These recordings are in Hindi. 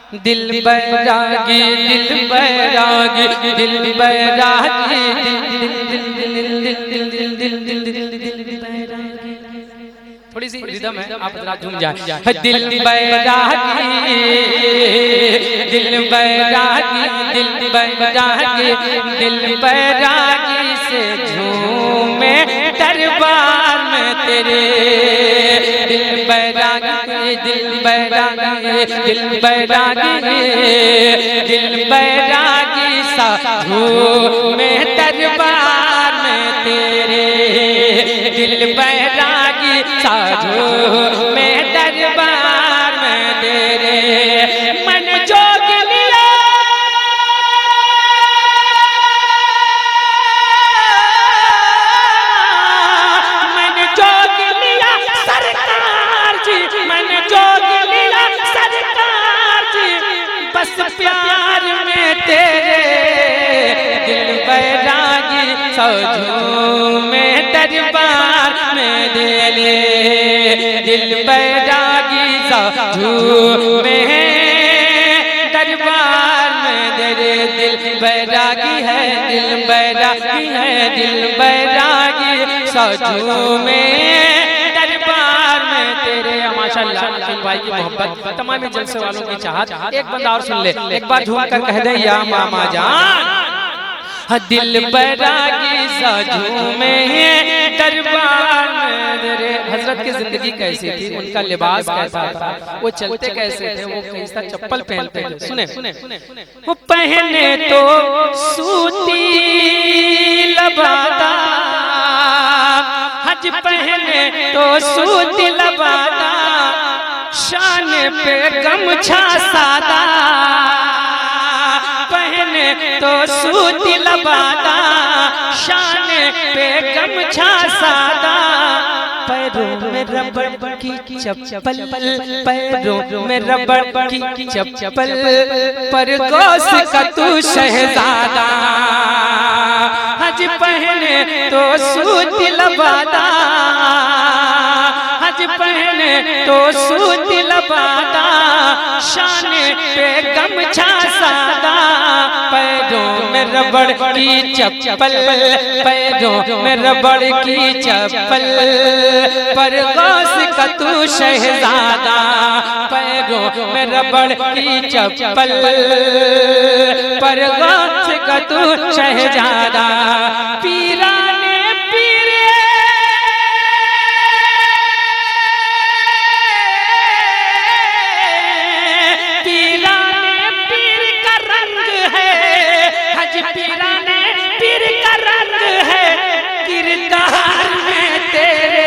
दिल बैरागी दिल बैरागी दिल बैरागी थोड़ी सी रिदम है, आप जरा झूम जाए। दिल बैरागी दिल बैरागी दिल बैरागी दिल बैरागी से झूमे दरबार में तेरे। दिल बैरागी दिल बैरागी दिल बैरागी दिल बैरागी सा झूमे दरबार में तेरे। दिल बैरागी सा झूमे दरबार में तेरे। मन जोग लिया मन जोग लिया सरकार जी, मन जोग लिया सरकार जी, बस प्यार में तेरे। दिल बैरागी सा झूमे दरबार में तेरे। दिल बैरागी सा झूमे दरबार में तेरे। दिल बैरागी है दिल बैरागी है दिल बैरागी सा झूमे दरबार में तेरे। माशाअल्लाह नकीम भाई की मोहब्बत, तमाम जलसे वालों की चाहत। एक बंदा और सुन ले, एक बार झूम कर कह दे या मामा जान। दिल बैरागी सा झूमे दरबार में तेरे। हजरत की जिंदगी कैसी थी, उनका लिबास कैसा था, वो चलते कैसे थे, वो कैसा चप्पल पहनते थे। सुने वो पहने तो सूती लबादा, हज पहने तो सूती लबादा, शान पे गमछा सादा। पहने तो सूती लबादा, शान पे गमछा सादा, पैरों में रबड़ की चप्पल, पैरों में रबड़ की चप्पल, पर गौस का तू शहजादा। हज पहने तो सूती लबादा, हज पहने तो सूती लबादा, शान पे गमछा सादा, पैरों में रबड़ की चप्पल, पैरों में रबड़ की चप्पल, पर गौस का तू शहजादा। पैरों में रबड़ की चप्पल, पर गौस का तू शहजादा। पीराने पीरे पीराने पीर का रंग है, हज पीराने पीर का रंग है, किरदार में तेरे।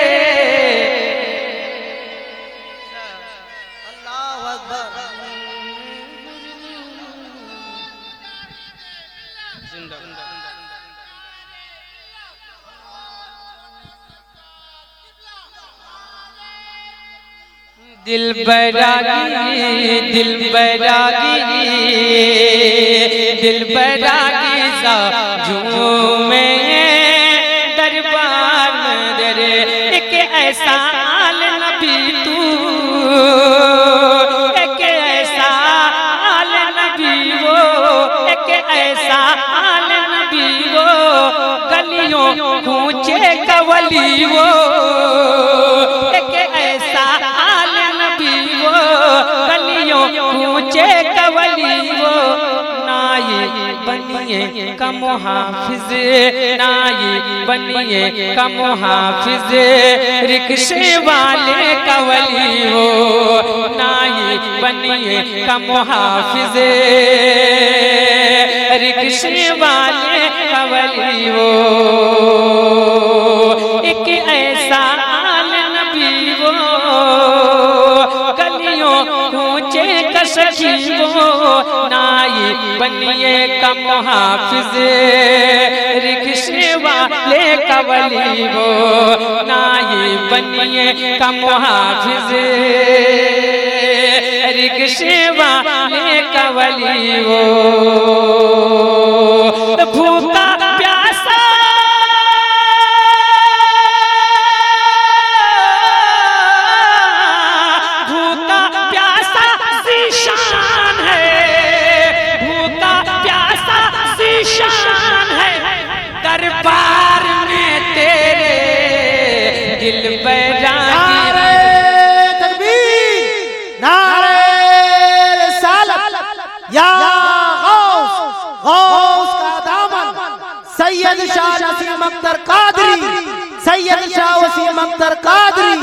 अल्लाहु अकबर। दिल बैरागी दिल बैरागी दिल बैरागी सा झूमे दरबार में तेरे। एक ऐसा आल नबी तू, एक ऐसा आल नबी वो, एक ऐसा आल नबी वो, गलियों कूचे कवली वो। एक ऐसा आल नबी वो, गलियों कूचे कवली वो, नाई बनिए का मुहाफिज, नाई बनिए का मुहाफिज, रिक्शे वाले कवली हो, नाई बनिए का मुहाफिज, रिक्शे वाले कवली हो। एक ऐसा आल नबी वो, गलियों कूचे कसखी वो, नाई बनिए का मुहाफिज, रिक्शे वाले कवली वो, नाई बनिए का मुहाफिज, रिक्शे वाले कवली वो। भूखा प्यासा भूखा प्यासा ज़ीशान है, दरबार में तेरे दिल बैरागी। नारे तकबीर, नारे रिसालत, या गौस, गौस का दामन सैयद शाह नसीम अख्तर कादरी, सैयद शाह वसीम अख्तर कादरी,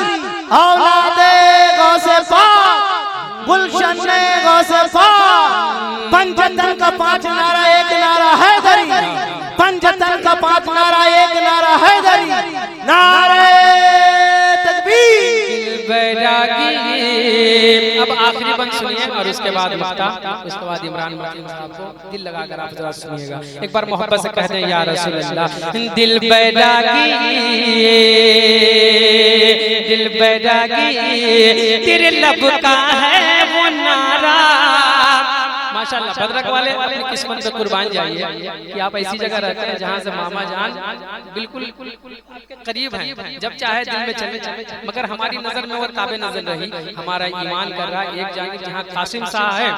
औलादे गौसे पाक, गुलशन गौसे पाक। पंचतन का 5 नारा, एक नारा हैदरी, पंचतन का 5 नारा, एक नारा हैदरी। नारे तकबीर। बैरागी। अब आखिरी बंद सुनिए और उसके बाद मुफ्ता, उसके बाद इमरान साहब को दिल लगाकर आप जरा सुनिएगा। एक बार मोहब्बत से कह दें या रसूल अल्लाह। दिल बैरागी, दिल बैरागी, तेरे लब का है वो नारा। माशाल्लाह, भद्रक वाले अपनी किस्मत पे कुर्बान जाइए कि आप ऐसी जगह रहते हैं जहाँ से मामा जान बिल्कुल करीब हैं, जब चाहे दिल में चले चले। मगर हमारी नजर में और काबे नजर रही, हमारा ईमान कर रहा है। एक जानिब जहाँ कासिम शाह है,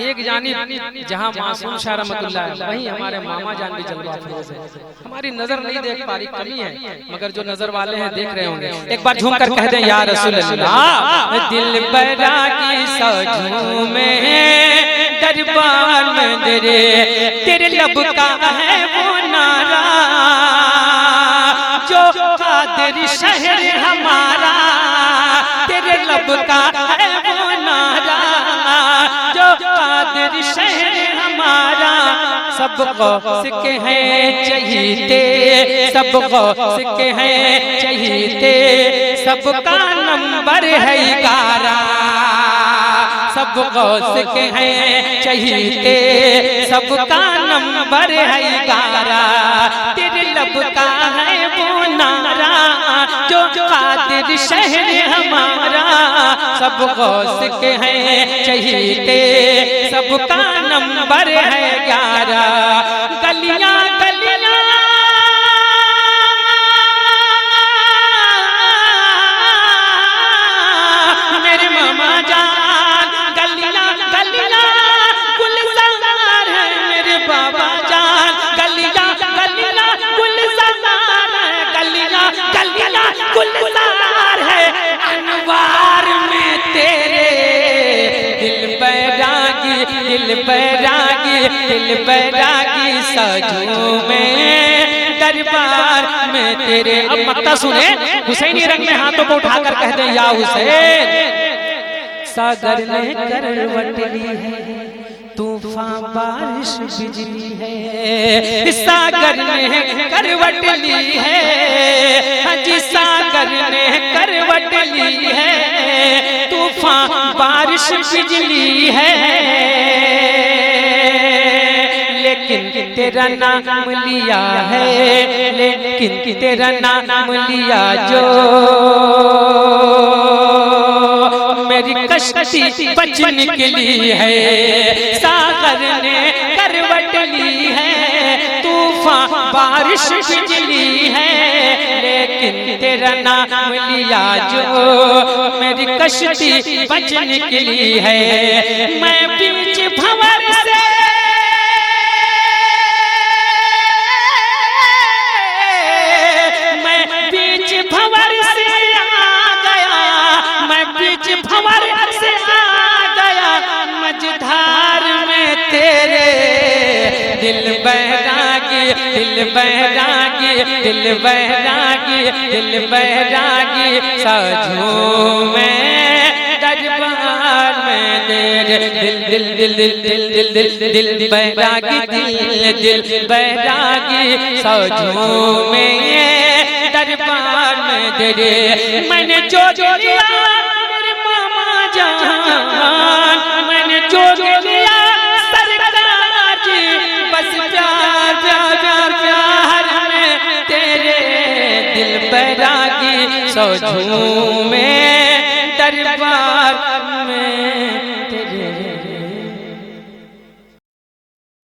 एक जानिब जहाँ मासूम शाह रहमतुल्लाह है, वहीं हमारे मामा जान भी जलवा फिरोज है। हमारी नजर नहीं देख पा रही, कमी है, मगर जो नजर वाले हैं देख रहे होंगे। एक बार झूम कर कह दें या रसूल अल्लाह। दिल बैरागी सजू में दरबार में तेरे लब का है वो नारा, जो कादिर शहर हमारा। तेरे लब का है वो नारा, जो कादिर शहर हमारा। सबको सिक्के हैं चहीते, सबको सिक्के हैं चहीते, सबका नंबर है 11। सब गौस के हैं चहीते, सबका नंबर है 11। तेरे लब का है वो नारा, जो कादिर शहर हमारा। सब गौस के हैं चहीते, सबका नंबर है 11। गलियां गलियां मेरे मामा जान, गलियां गलियां गुलजार है मेरे बाबा जान। गलियां गलियां गुलजार है, गलियां गलियां गुलजार है। अनवार में तेरे दिल बैरागी, दिल बैरागी, दिल बैरागी सजू में दरबार में तेरे। अब मक्ता सुने, हुसैनी रंग में हाथों को उठाकर कह दे या हुसैन। सागर ने करवट ली है, तूफान बारिश बिजली है। सागर ने करवट ली है, जी सागर ने करवट ली है। तूफान बारिश बिजली है, लेकिन तेरा नाम लिया है, लेकिन तेरा नाम लिया जो मेरी कश्ती बच निकली है। सागर ने करवट ली है, तूफान बारिश बिजली है, लेकिन तेरा नाम लिया जो मेरी कश्ती बच निकली है। मैं बीच भंवर से भंवर से आ गया, मझधार में तेरे दिल बैरागी, दिल बैरागी, दिल बैरागी, दिल बैरागी सजू में दरबार में तेरे दिल दिल दिल दिल दिल दिल दिल दिल बैरागी, दिल दिल बैरागी सजू में दरबार में तेरे। मैंने जो लिया मैंने जो लिया सरकार जी, बस प्यार प्यार प्यार प्यार में तेरे दिल बैरागी सजू में दरबार